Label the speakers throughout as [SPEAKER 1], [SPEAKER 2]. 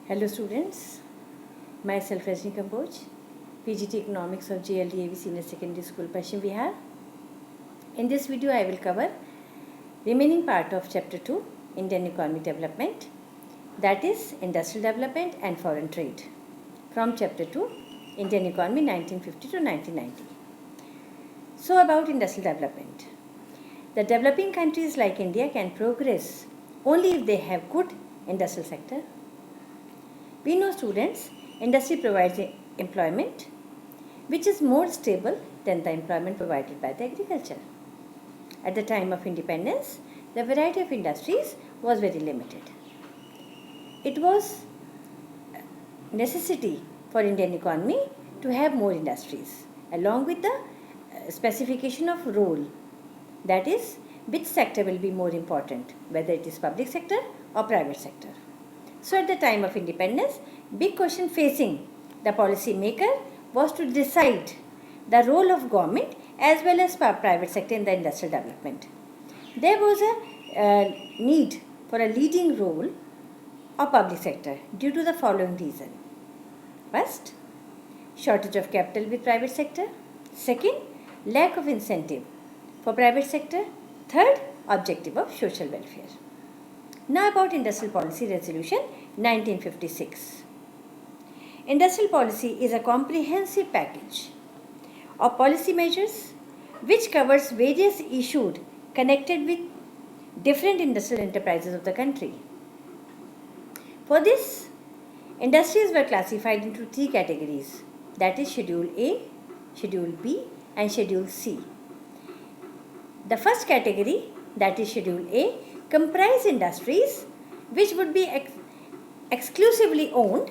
[SPEAKER 1] Hello students, myself Rajni kamboj, PGT Economics of DAV Senior Secondary School, Paschim Bihar. In this video I will cover remaining part of Chapter 2, Indian Economic Development, that is Industrial Development and Foreign Trade, from Chapter 2, Indian Economy 1950 to 1990. So about industrial development. The developing countries like India can progress only if they have good industrial sector. We know students, industry provides employment which is more stable than the employment provided by the agriculture. At the time of independence, the variety of industries was very limited. It was necessity for Indian economy to have more industries along with the specification of role, that is which sector will be more important, whether it is public sector or private sector. So at the time of independence, big question facing the policy maker was to decide the role of government as well as private sector in the industrial development. There was a need for a leading role of public sector due to the following reason. First, shortage of capital with private sector. Second, lack of incentive for private sector. Third, objective of social welfare. Now about Industrial Policy Resolution 1956. Industrial policy is a comprehensive package of policy measures which covers various issues connected with different industrial enterprises of the country. For this, industries were classified into three categories, that is Schedule A, Schedule B and Schedule C. The first category, that is Schedule A, comprise industries which would be exclusively owned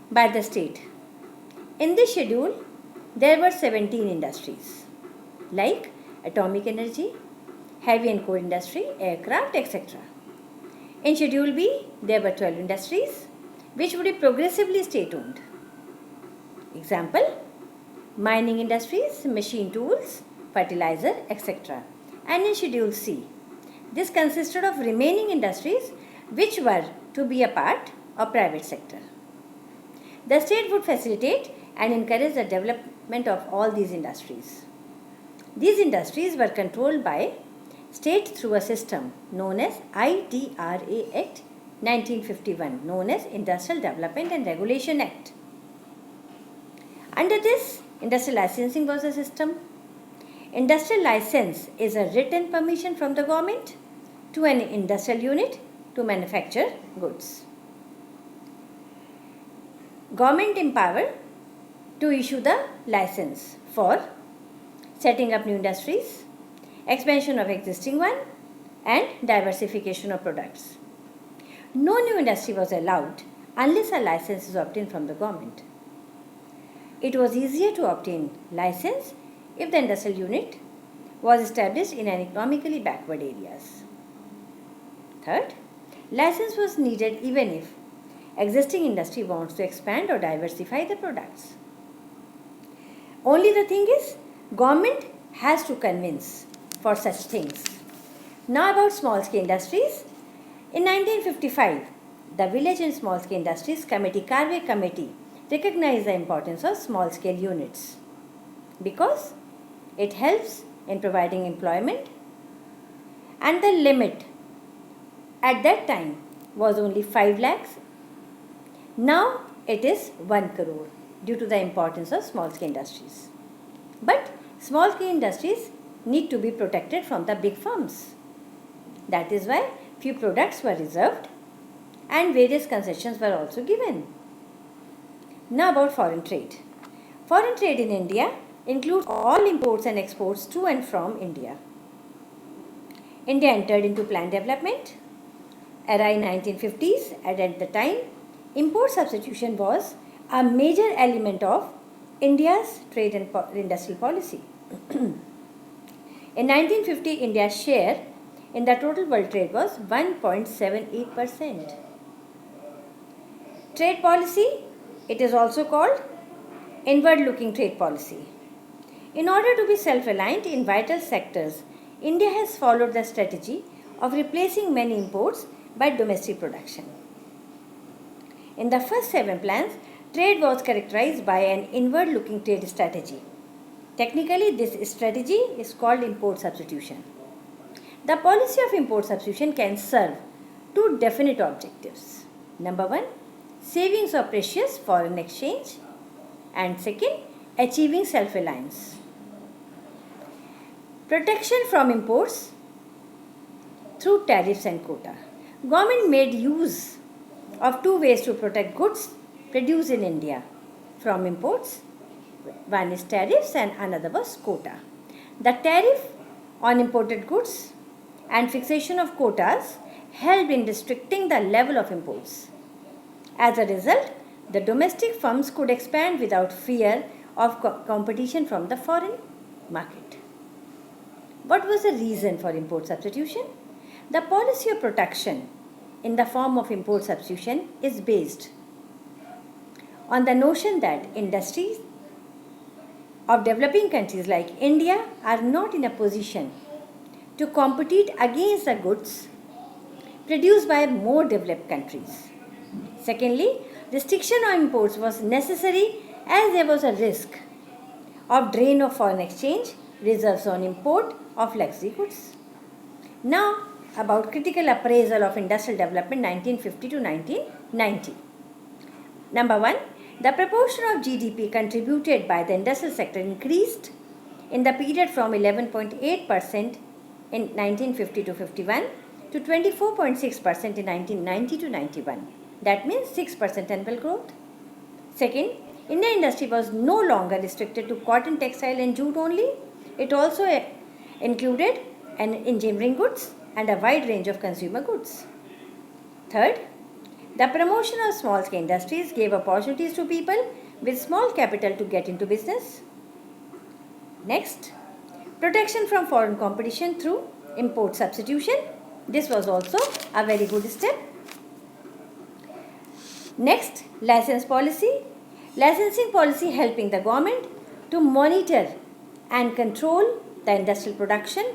[SPEAKER 1] by the state. In this schedule, there were 17 industries like atomic energy, heavy and core industry, aircraft, etc. In Schedule B, there were 12 industries which would be progressively state-owned. Example, mining industries, machine tools, fertilizer, etc. And in Schedule C, this consisted of remaining industries which were to be a part of private sector. The state would facilitate and encourage the development of all these industries. These industries were controlled by state through a system known as IDRA Act 1951, known as Industrial Development and Regulation Act. Under this, industrial licensing was a system. Industrial license is a written permission from the government to an industrial unit to manufacture goods. Government empowered to issue the license for setting up new industries, expansion of existing one and diversification of products. No new industry was allowed unless a license is obtained from the government. It was easier to obtain license if the industrial unit was established in an economically backward areas. Third, license was needed even if existing industry wants to expand or diversify the products. Only the thing is, government has to convince for such things. Now about small scale industries. In 1955, the Village and Small Scale Industries Committee, Carve Committee, recognized the importance of small scale units because it helps in providing employment and the limit at that time was only 5 lakhs. Now it is 1 crore due to the importance of small scale industries. But small scale industries need to be protected from the big firms. That is why few products were reserved and various concessions were also given. Now about foreign trade. Foreign trade in India includes all imports and exports to and from India. India entered into planned development era in 1950s, and at the time, import substitution was a major element of India's trade and industrial policy. In 1950, India's share in the total world trade was 1.78%. Trade policy, it is also called inward-looking trade policy. In order to be self-aligned in vital sectors, India has followed the strategy of replacing many imports by domestic production. In the first 7 plans, trade was characterized by an inward-looking trade strategy. Technically, this strategy is called import substitution. The policy of import substitution can serve 2 definite objectives. Number 1, savings of precious foreign exchange, and second, achieving self-reliance. Protection from imports through tariffs and quota. Government made use of 2 ways to protect goods produced in India from imports. One is tariffs and another was quota. The tariff on imported goods and fixation of quotas helped in restricting the level of imports. As a result, the domestic firms could expand without fear of competition from the foreign market. What was the reason for import substitution? The policy of protection in the form of import substitution is based on the notion that industries of developing countries like India are not in a position to compete against the goods produced by more developed countries. Secondly, restriction on imports was necessary as there was a risk of drain of foreign exchange reserves on import of luxury goods. Now, about critical appraisal of industrial development 1950 to 1990. Number 1, the proportion of GDP contributed by the industrial sector increased in the period from 11.8% in 1950 to 51 to 24.6% in 1990 to 91. That means 6% annual growth. Second, Indian industry was no longer restricted to cotton, textile and jute only. It also included engineering goods and a wide range of consumer goods. Third, the promotion of small-scale industries gave opportunities to people with small capital to get into business. Next, protection from foreign competition through import substitution. This was also a very good step. Next, license policy. Licensing policy helping the government to monitor and control the industrial production.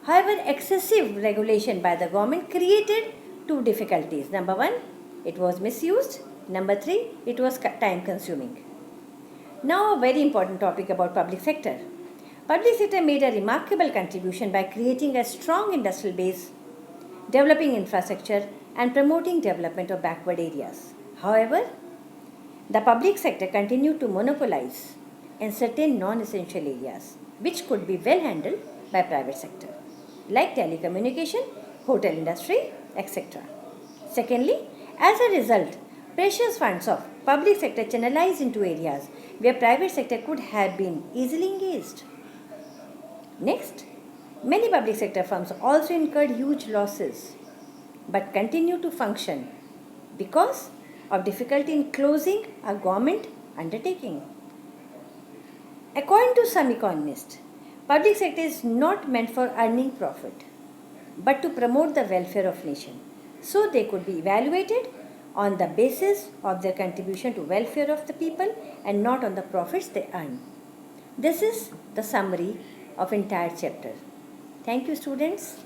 [SPEAKER 1] However, excessive regulation by the government created 2 difficulties. Number 1, it was misused. Number 3, it was time consuming. Now, a very important topic about public sector. Public sector made a remarkable contribution by creating a strong industrial base, developing infrastructure and promoting development of backward areas. However, the public sector continued to monopolize in certain non-essential areas which could be well handled by private sector like telecommunication, hotel industry, etc. Secondly, as a result, precious funds of public sector channelized into areas where private sector could have been easily engaged. Next, many public sector firms also incurred huge losses but continue to function because of difficulty in closing a government undertaking. According to some economists, public sector is not meant for earning profit but to promote the welfare of nation. So they could be evaluated on the basis of their contribution to welfare of the people and not on the profits they earn. This is the summary of entire chapter. Thank you, students.